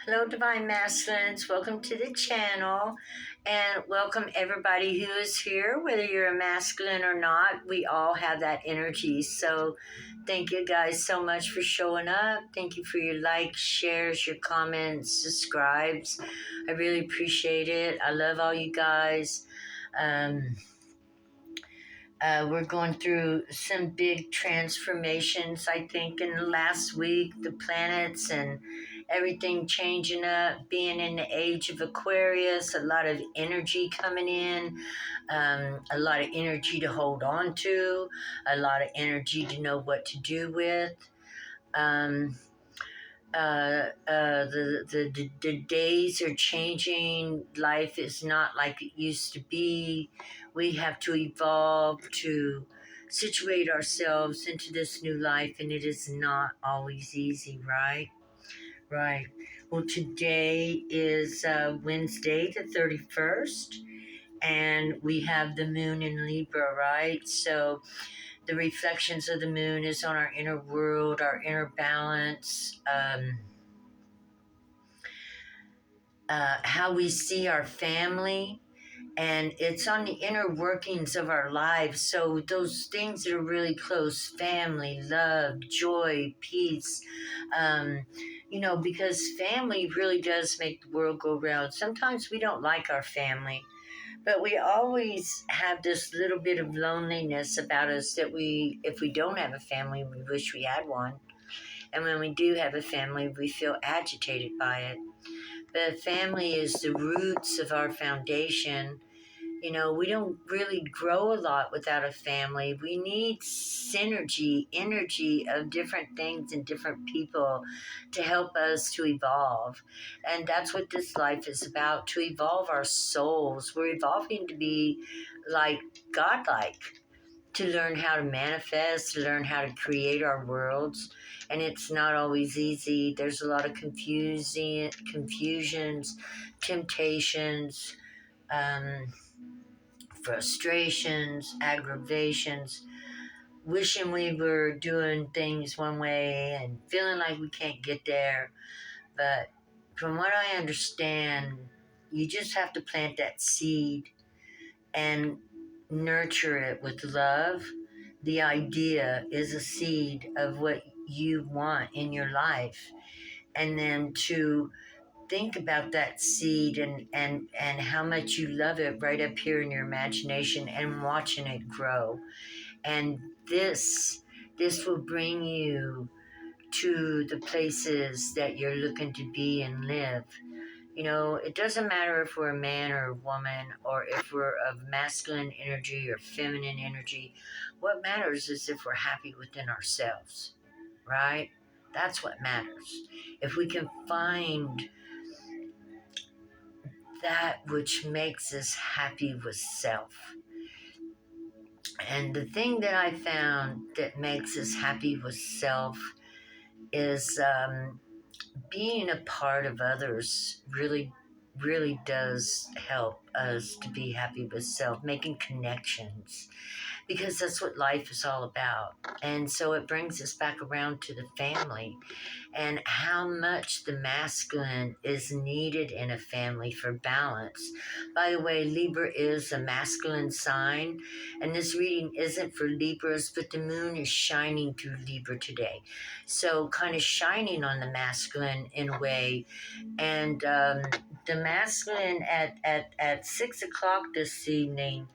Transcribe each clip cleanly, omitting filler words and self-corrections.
Hello, Divine Masculines. Welcome to the channel and welcome everybody who is here, whether you're a masculine or not. We all have that energy. So, thank you guys so much for showing up. Thank you for your likes, shares, your comments, subscribes. I really appreciate it. I love all you guys. Um, we're going through some big transformations, I think, in the last week. The planets and everything changing up, being in the age of Aquarius, a lot of energy coming in, a lot of energy to hold on to, a lot of energy to know what to do with. Um, the days are changing. Life is not like it used to be. We have to evolve to situate ourselves into this new life, and it is not always easy, right? Right. Well, today is Wednesday, the 31st, and we have the moon in Libra, right? So the reflections of the moon is on our inner world, our inner balance, how we see our family, and it's on the inner workings of our lives. So those things that are really close, family, love, joy, peace, because family really does make the world go round. Sometimes we don't like our family, but we always have this little bit of loneliness about us that if we don't have a family, we wish we had one. And when we do have a family, we feel agitated by it. But family is the roots of our foundation. We don't really grow a lot without a family. We need synergy, energy of different things and different people to help us to evolve. And that's what this life is about, to evolve our souls. We're evolving to be like godlike, to learn how to manifest, to learn how to create our worlds. And it's not always easy. There's a lot of confusions, temptations, um, frustrations, aggravations, wishing we were doing things one way and feeling like we can't get there. But from what I understand, you just have to plant that seed and nurture it with love. The idea is a seed of what you want in your life. And then to think about that seed and how much you love it right up here in your imagination and watching it grow. And this will bring you to the places that you're looking to be and live. It doesn't matter if we're a man or a woman, or if we're of masculine energy or feminine energy. What matters is if we're happy within ourselves, right? That's what matters. If we can find that which makes us happy with self. And the thing that I found that makes us happy with self is being a part of others really does help us to be happy with self, making connections, because that's what life is all about. And so it brings us back around to the family and how much the masculine is needed in a family for balance. By the way, Libra is a masculine sign, and this reading isn't for Libras, but the moon is shining through Libra today. So kind of shining on the masculine in a way. And the masculine at 6 o'clock this evening,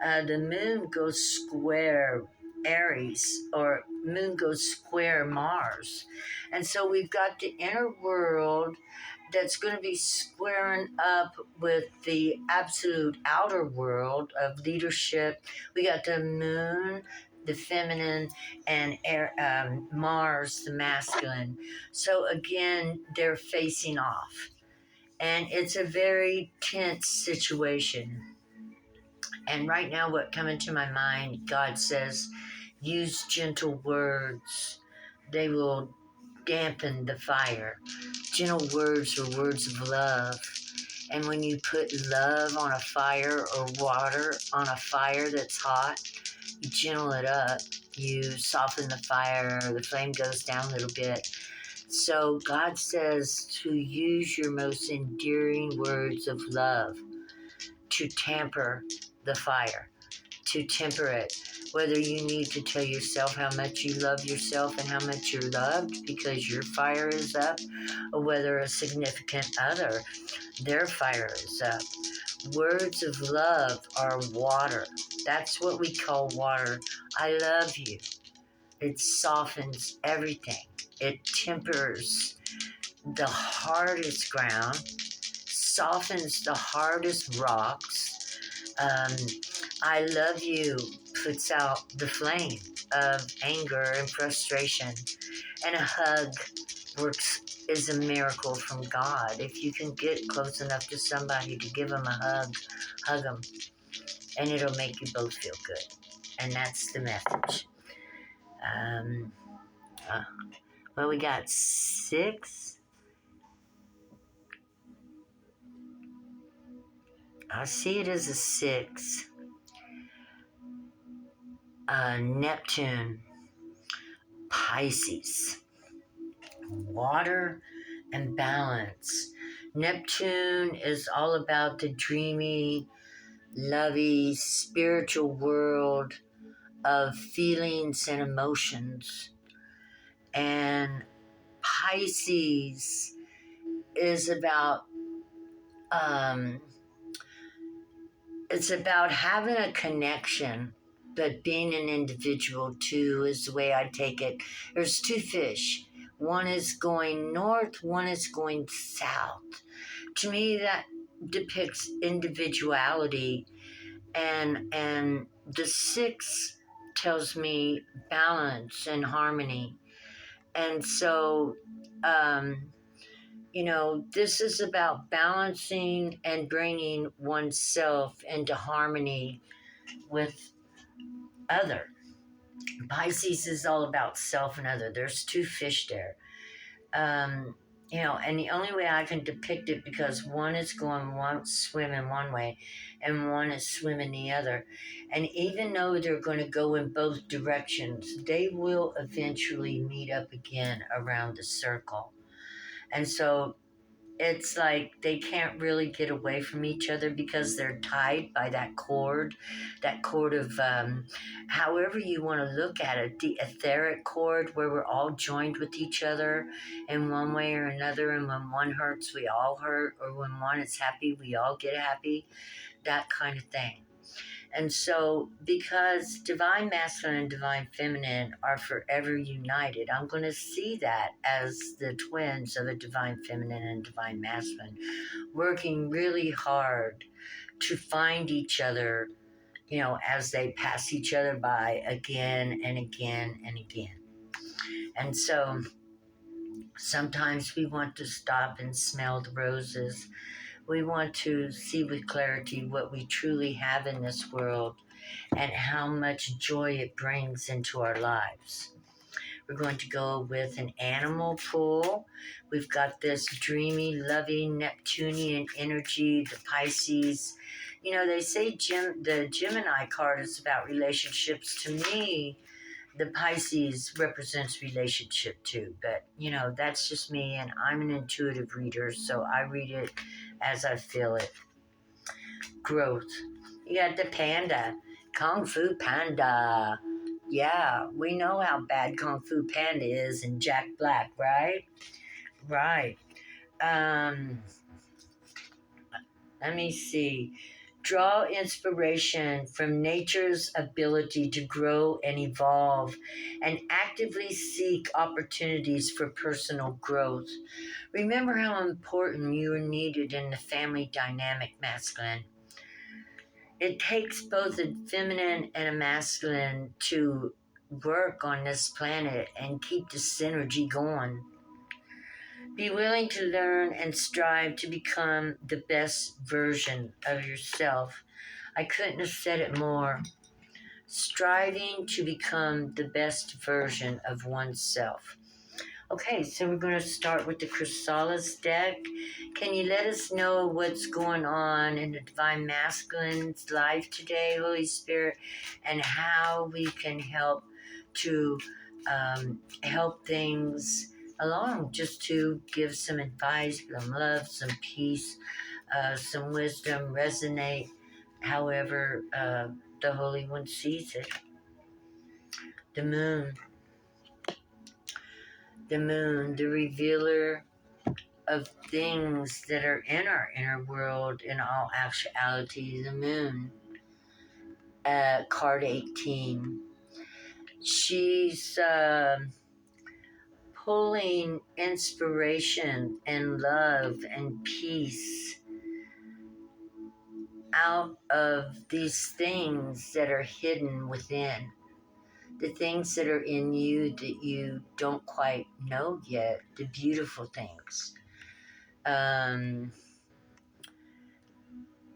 the moon goes square Aries, or moon goes square Mars. And so we've got the inner world that's going to be squaring up with the absolute outer world of leadership. We got the moon, the feminine, and Mars, the masculine. So again, they're facing off. And it's a very tense situation. And right now, what coming to my mind, God says, use gentle words. They will dampen the fire. Gentle words are words of love. And when you put love on a fire, or water on a fire that's hot, you gentle it up. You soften the fire, the flame goes down a little bit. So God says to use your most endearing words of love to tamper the fire, to temper it. Whether you need to tell yourself how much you love yourself and how much you're loved because your fire is up, or whether a significant other, their fire is up. Words of love are water. That's what we call water. I love you. It softens everything. It tempers the hardest ground, softens the hardest rocks. I love you puts out the flame of anger and frustration. And a hug works is a miracle from God. If you can get close enough to somebody to give them a hug them, and it'll make you both feel good. And that's the message. Um, uh, well, we got 6. I see it as a 6. Neptune, Pisces, water and balance. Neptune is all about the dreamy, lovey, spiritual world of feelings and emotions. And Pisces is about um, it's about having a connection, but being an individual too is the way I take it. There's 2 fish. One is going north, one is going south. To me, that depicts individuality, and the 6 tells me balance and harmony. And so, this is about balancing and bringing oneself into harmony with other. Pisces is all about self and other. There's 2 fish there. And the only way I can depict it, because one is swimming one way and one is swimming the other. And even though they're going to go in both directions, they will eventually meet up again around the circle. And so it's like they can't really get away from each other because they're tied by that cord of, however you want to look at it, the etheric cord, where we're all joined with each other in one way or another. And when one hurts, we all hurt, or when one is happy, we all get happy, that kind of thing. And so, because divine masculine and divine feminine are forever united, I'm going to see that as the twins of a divine feminine and divine masculine, working really hard to find each other, as they pass each other by again and again and again. And so, sometimes we want to stop and smell the roses. We want to see with clarity what we truly have in this world and how much joy it brings into our lives. We're going to go with an animal pool. We've got this dreamy, loving Neptunian energy, the Pisces. They say the Gemini card is about relationships. To me, the Pisces represents relationship too. But, that's just me, and I'm an intuitive reader, so I read it as I feel it. Growth. You got the panda. Kung Fu Panda. Yeah, we know how bad Kung Fu Panda is in Jack Black, right? Right. Let me see. Draw inspiration from nature's ability to grow and evolve, and actively seek opportunities for personal growth. Remember how important you are needed in the family dynamic, masculine. It takes both a feminine and a masculine to work on this planet and keep the synergy going. Be willing to learn and strive to become the best version of yourself. I couldn't have said it more. Striving to become the best version of oneself. Okay, so we're going to start with the Chrysalis deck. Can you let us know what's going on in the Divine Masculine's life today, Holy Spirit, and how we can help to help things along just to give some advice, some love, some peace, some wisdom, resonate however the Holy One sees it. The moon, the revealer of things that are in our inner world, in all actuality, the moon, card 18. She's pulling inspiration and love and peace out of these things that are hidden within, the things that are in you that you don't quite know yet, the beautiful things. The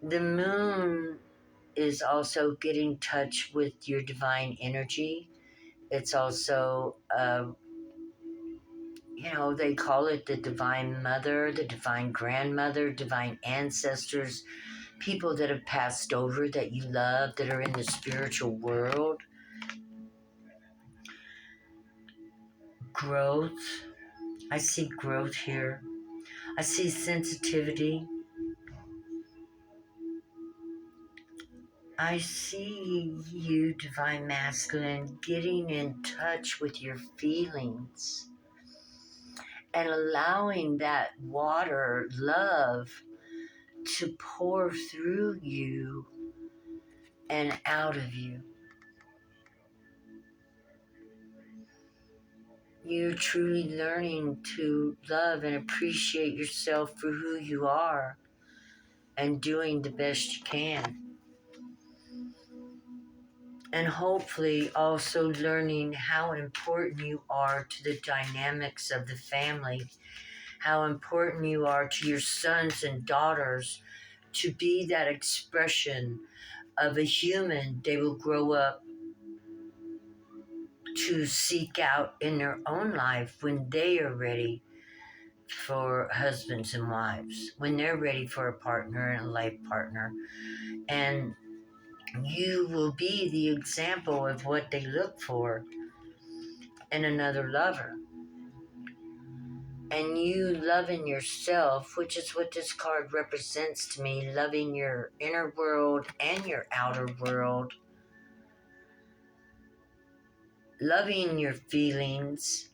moon is also getting in touch with your divine energy. It's also, they call it the divine mother, the divine grandmother, divine ancestors, people that have passed over that you love, that are in the spiritual world. Growth. I see growth here. I see sensitivity. I see you, divine masculine, getting in touch with your feelings and allowing that water, love, to pour through you and out of you. You're truly learning to love and appreciate yourself for who you are and doing the best you can. And hopefully also learning how important you are to the dynamics of the family, how important you are to your sons and daughters to be that expression of a human they will grow up to seek out in their own life when they are ready for husbands and wives, when they're ready for a partner and a life partner. And you will be the example of what they look for in another lover. And you loving yourself, which is what this card represents to me, loving your inner world and your outer world, loving your feelings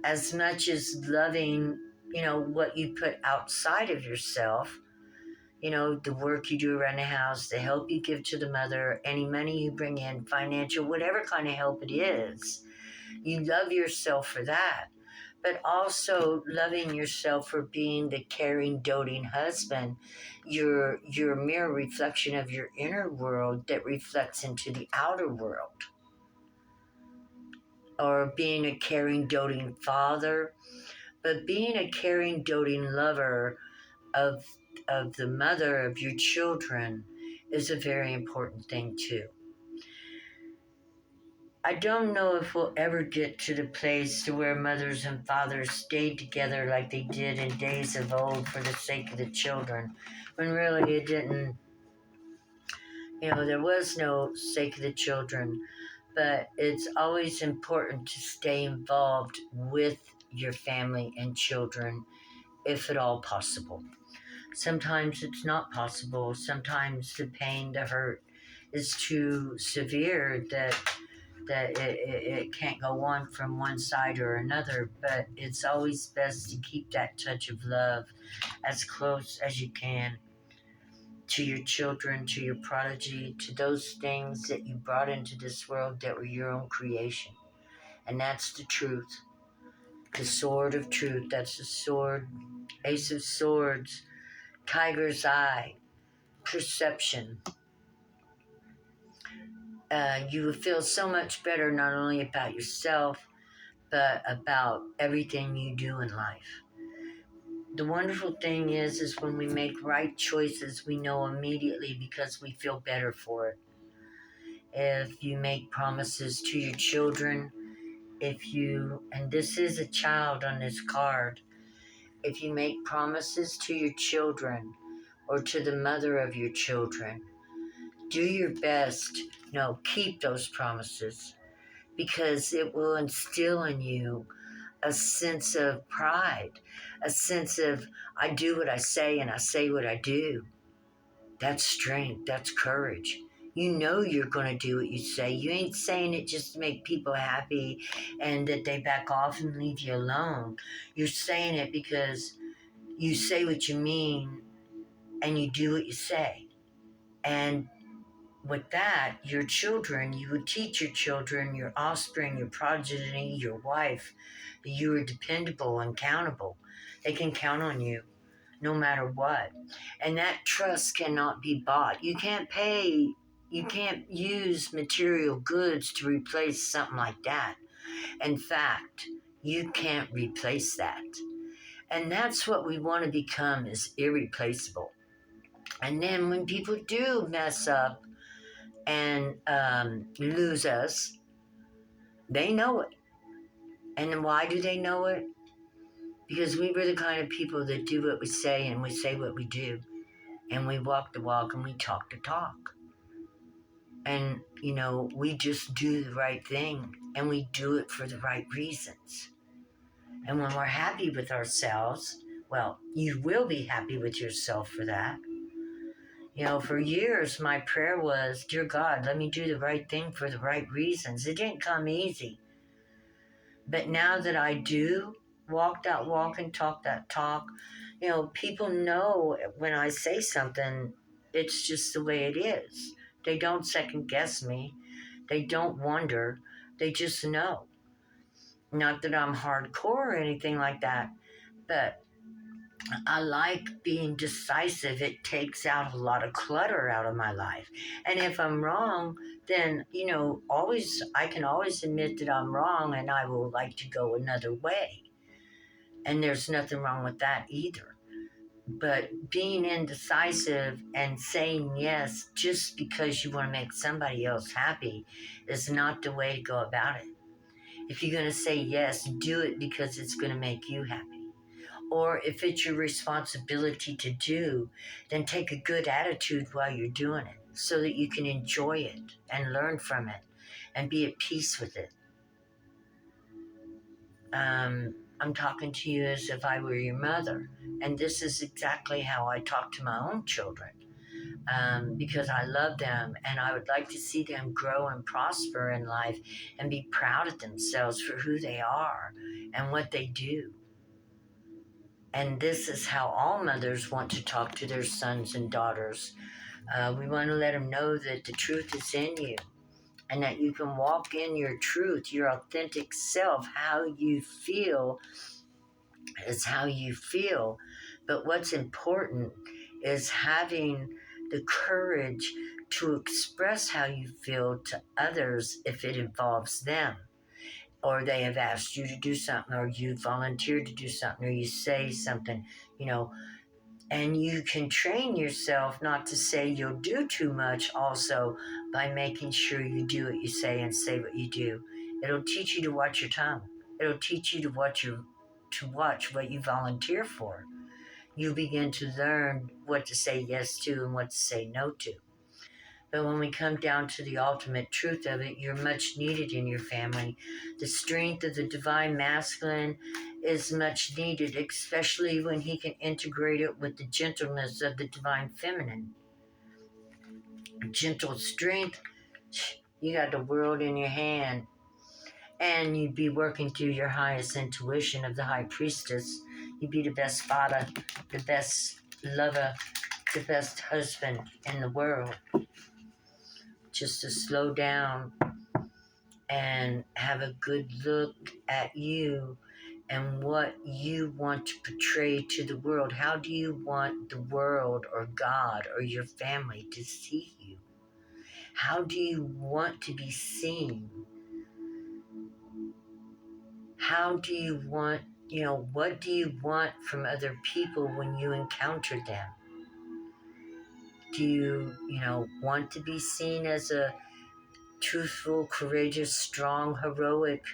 as much as loving, what you put outside of yourself, the work you do around the house, the help you give to the mother, any money you bring in, financial, whatever kind of help it is. You love yourself for that, but also loving yourself for being the caring, doting husband, your mirror reflection of your inner world that reflects into the outer world. Or being a caring, doting father, but being a caring, doting lover of the mother of your children is a very important thing too. I don't know if we'll ever get to the place to where mothers and fathers stayed together like they did in days of old for the sake of the children, when really it didn't, there was no sake of the children. But it's always important to stay involved with your family and children if at all possible. Sometimes it's not possible. Sometimes the pain, the hurt is too severe that it can't go on from one side or another, but it's always best to keep that touch of love as close as you can to your children, to your prodigy, to those things that you brought into this world that were your own creation. And that's the truth. The sword of truth. That's the sword. Ace of Swords. Tiger's eye. Perception. You will feel so much better not only about yourself, but about everything you do in life. The wonderful thing is when we make right choices, we know immediately because we feel better for it. If you make promises to your children, and this is a child on this card, if you make promises to your children or to the mother of your children, do your best. No, keep those promises, because it will instill in you a sense of pride, a sense of I do what I say and I say what I do. That's strength, that's courage. You know you're going to do what you say. You ain't saying it just to make people happy and that they back off and leave you alone. You're saying it because you say what you mean and you do what you say. And with that, your children, you would teach your children, your offspring, your progeny, your wife, that you are dependable and countable. They can count on you no matter what. And that trust cannot be bought. You can't use material goods to replace something like that. In fact, you can't replace that. And that's what we want to become is irreplaceable. And then when people do mess up and lose us, they know it. And why do they know it? Because we were the kind of people that do what we say and we say what we do. And we walk the walk and we talk the talk. And, we just do the right thing and we do it for the right reasons. And when we're happy with ourselves, well, you will be happy with yourself for that. For years, my prayer was, Dear God, let me do the right thing for the right reasons. It didn't come easy. But now that I do walk that walk and talk that talk, people know when I say something, it's just the way it is. They don't second guess me. They don't wonder. They just know. Not that I'm hardcore or anything like that, but I like being decisive. It takes out a lot of clutter out of my life. And if I'm wrong, then, I can always admit that I'm wrong and I will like to go another way. And there's nothing wrong with that either. But being indecisive and saying yes just because you want to make somebody else happy is not the way to go about it. If you're going to say yes, do it because it's going to make you happy. Or if it's your responsibility to do, then take a good attitude while you're doing it so that you can enjoy it and learn from it and be at peace with it. I'm talking to you as if I were your mother. And this is exactly how I talk to my own children. Because I love them and I would like to see them grow and prosper in life and be proud of themselves for who they are and what they do. And this is how all mothers want to talk to their sons and daughters. We want to let them know that the truth is in you and that you can walk in your truth, your authentic self. How you feel is how you feel. But what's important is having the courage to express how you feel to others if it involves them, or they have asked you to do something, or you volunteered to do something, or you say something, and you can train yourself not to say you'll do too much also by making sure you do what you say and say what you do. It'll teach you to watch your tongue. It'll teach you to watch what you volunteer for. You begin to learn what to say yes to and what to say no to. But when we come down to the ultimate truth of it, you're much needed in your family. The strength of the divine masculine is much needed, especially when he can integrate it with the gentleness of the divine feminine. Gentle strength, you got the world in your hand. And you'd be working through your highest intuition of the high priestess. You'd be the best father, the best lover, the best husband in the world. Just to slow down and have a good look at you and what you want to portray to the world. How do you want the world or God or your family to see you? How do you want to be seen? How do you want, what do you want from other people when you encounter them? Do you, want to be seen as a truthful, courageous, strong, heroic,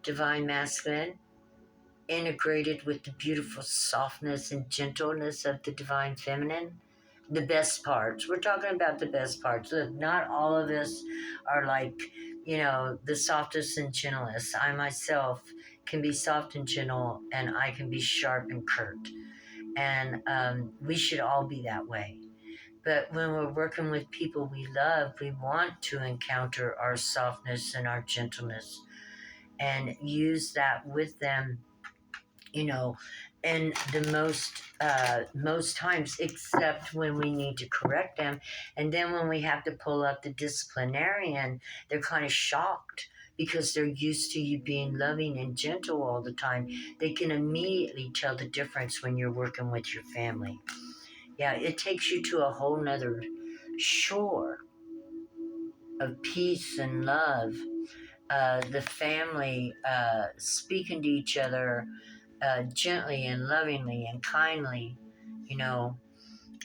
divine masculine, integrated with the beautiful softness and gentleness of the divine feminine? The best parts. We're talking about the best parts. Look, not all of us are like, the softest and gentlest. I myself can be soft and gentle, and I can be sharp and curt. And we should all be that way. But when we're working with people we love, we want to encounter our softness and our gentleness and use that with them, you know, and the most times, except when we need to correct them. And then when we have to pull up the disciplinarian, they're kind of shocked because they're used to you being loving and gentle all the time. They can immediately tell the difference when you're working with your family. Yeah, it takes you to a whole nother shore of peace and love. The family speaking to each other gently and lovingly and kindly, you know.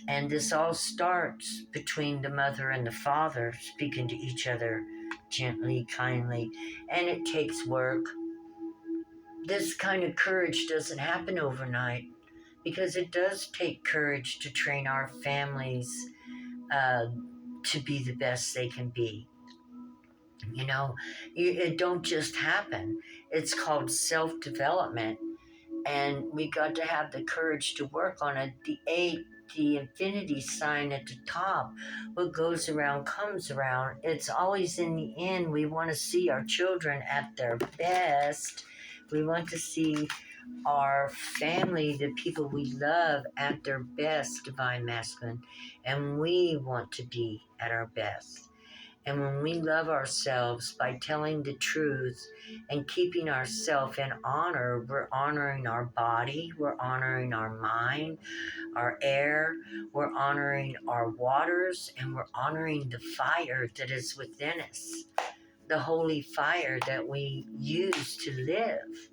And this all starts between the mother and the father speaking to each other gently, kindly, and it takes work. This kind of courage doesn't happen overnight because it does take courage to train our families uh, to be the best they can be. You know, it don't just happen. It's called self-development, and we got to have the courage to work on it. The infinity sign at the top, what goes around comes around. It's always in the end, we want to see our children at their best. We want to see our family, the people we love, at their best, divine masculine, and we want to be at our best. And when we love ourselves by telling the truth and keeping ourselves in honor, we're honoring our body, we're honoring our mind, our air, we're honoring our waters, and we're honoring the fire that is within us, the holy fire that we use to live.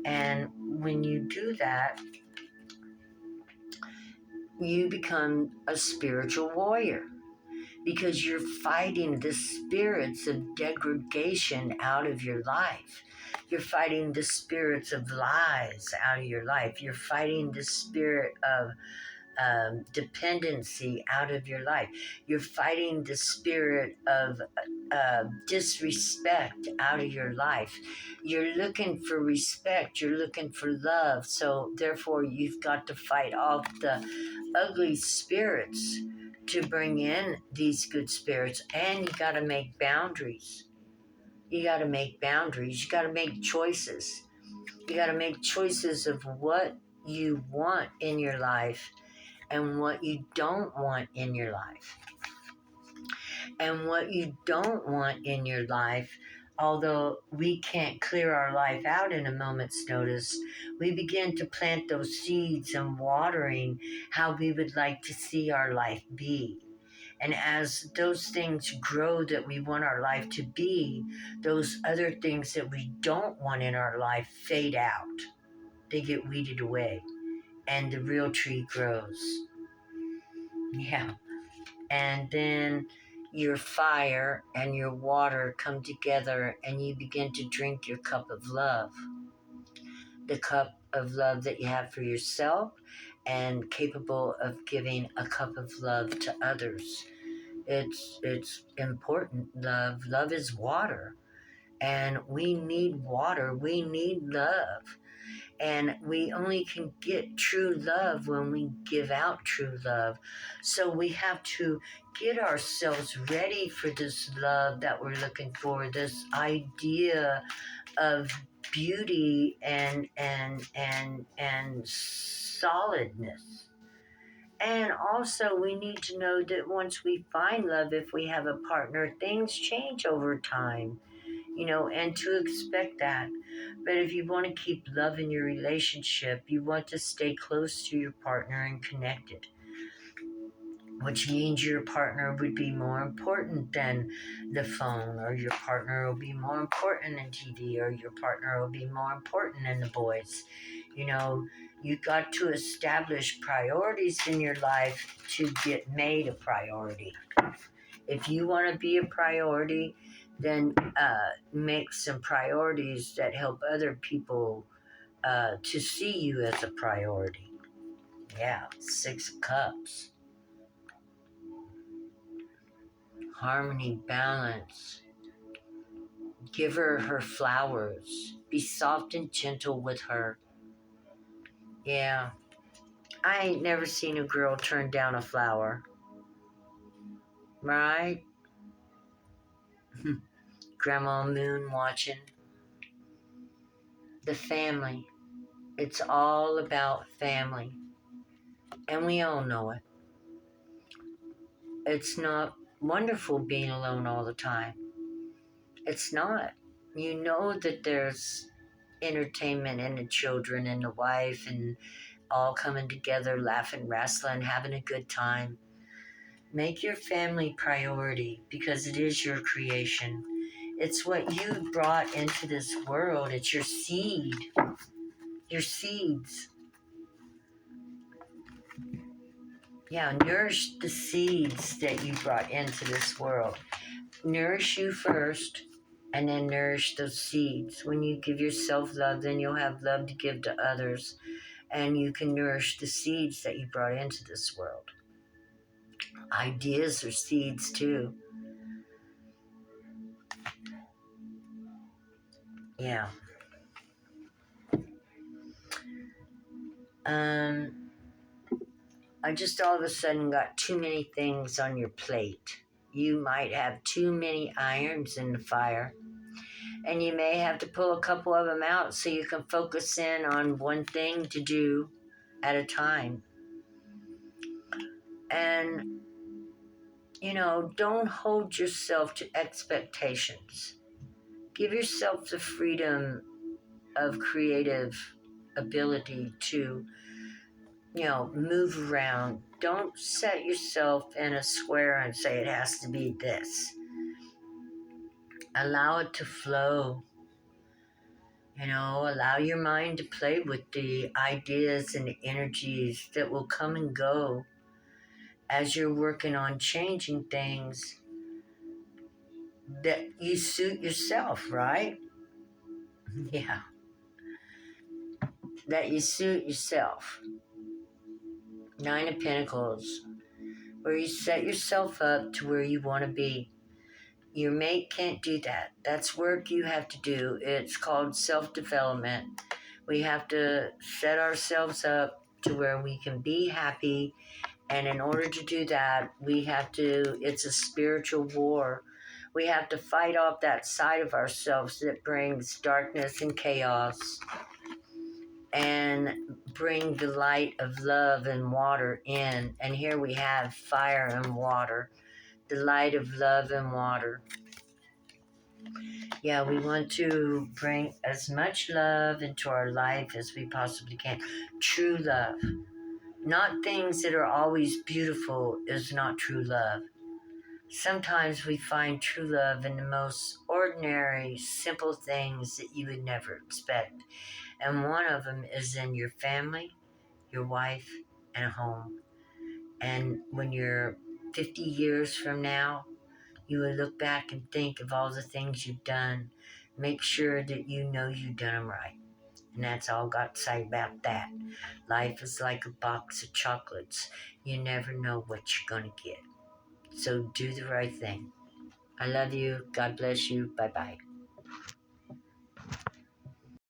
And when you do that, you become a spiritual warrior, because you're fighting the spirits of degradation out of your life. You're fighting the spirits of lies out of your life. You're fighting the spirit of dependency out of your life. You're fighting the spirit of disrespect out of your life. You're looking for respect. You're looking for love. So therefore, you've got to fight off the ugly spirits to bring in these good spirits. And you got to make boundaries. You got to make boundaries. You got to make choices. You got to make choices of what you want in your life and what you don't want in your life. And what you don't want in your life, although we can't clear our life out in a moment's notice, we begin to plant those seeds and watering how we would like to see our life be. And as those things grow that we want our life to be, those other things that we don't want in our life fade out. They get weeded away, and the real tree grows. Yeah. And then your fire and your water come together, and you begin to drink your cup of love. The cup of love that you have for yourself, and capable of giving a cup of love to others. It's important. Love is water, and we need water. We need love. And we only can get true love when we give out true love. So we have to get ourselves ready for this love that we're looking for, this idea of beauty and solidness. And also, we need to know that once we find love, if we have a partner, things change over time, and to expect that. But if you want to keep love in your relationship, you want to stay close to your partner and connected, which means your partner would be more important than the phone, or your partner will be more important than TV, or your partner will be more important than the boys. You got to establish priorities in your life to get made a priority. If you want to be a priority, then make some priorities that help other people to see you as a priority. Yeah, 6 of Cups. Harmony, balance, Give her her flowers. Be soft and gentle with her. Yeah, I ain't never seen a girl turn down a flower, right? Grandma Moon watching. The family. It's all about family. And we all know it. It's not wonderful being alone all the time. It's not. You know that there's entertainment and the children and the wife and all coming together, laughing, wrestling, having a good time. Make your family priority because it is your creation. It's what you brought into this world. It's your seed, your seeds. Yeah, nourish the seeds that you brought into this world. Nourish you first and then nourish those seeds. When you give yourself love, then you'll have love to give to others. And you can nourish the seeds that you brought into this world. Ideas are seeds too. Yeah. Um, I just all of a sudden got too many things on your plate. You might have too many irons in the fire, and you may have to pull a couple of them out so you can focus in on one thing to do at a time. And, don't hold yourself to expectations. Give yourself the freedom of creative ability to, move around. Don't set yourself in a square and say it has to be this. Allow it to flow. Allow your mind to play with the ideas and the energies that will come and go as you're working on changing things that you suit yourself, right? Yeah, that you suit yourself. Nine of Pentacles, where you set yourself up to where you want to be. Your mate can't do that. That's work you have to do. It's called self-development. We have to set ourselves up to where we can be happy. And in order to do that, it's a spiritual war. We have to fight off that side of ourselves that brings darkness and chaos and bring the light of love and water in. And here we have fire and water, the light of love and water. Yeah, we want to bring as much love into our life as we possibly can. True love. Not things that are always beautiful is not true love. Sometimes we find true love in the most ordinary, simple things that you would never expect. And one of them is in your family, your wife, and a home. And when you're 50 years from now, you will look back and think of all the things you've done. Make sure that you know you've done them right. And that's all I've got to say about that. Life is like a box of chocolates. You never know what you're going to get. So do the right thing. I love you. God bless you. Bye-bye.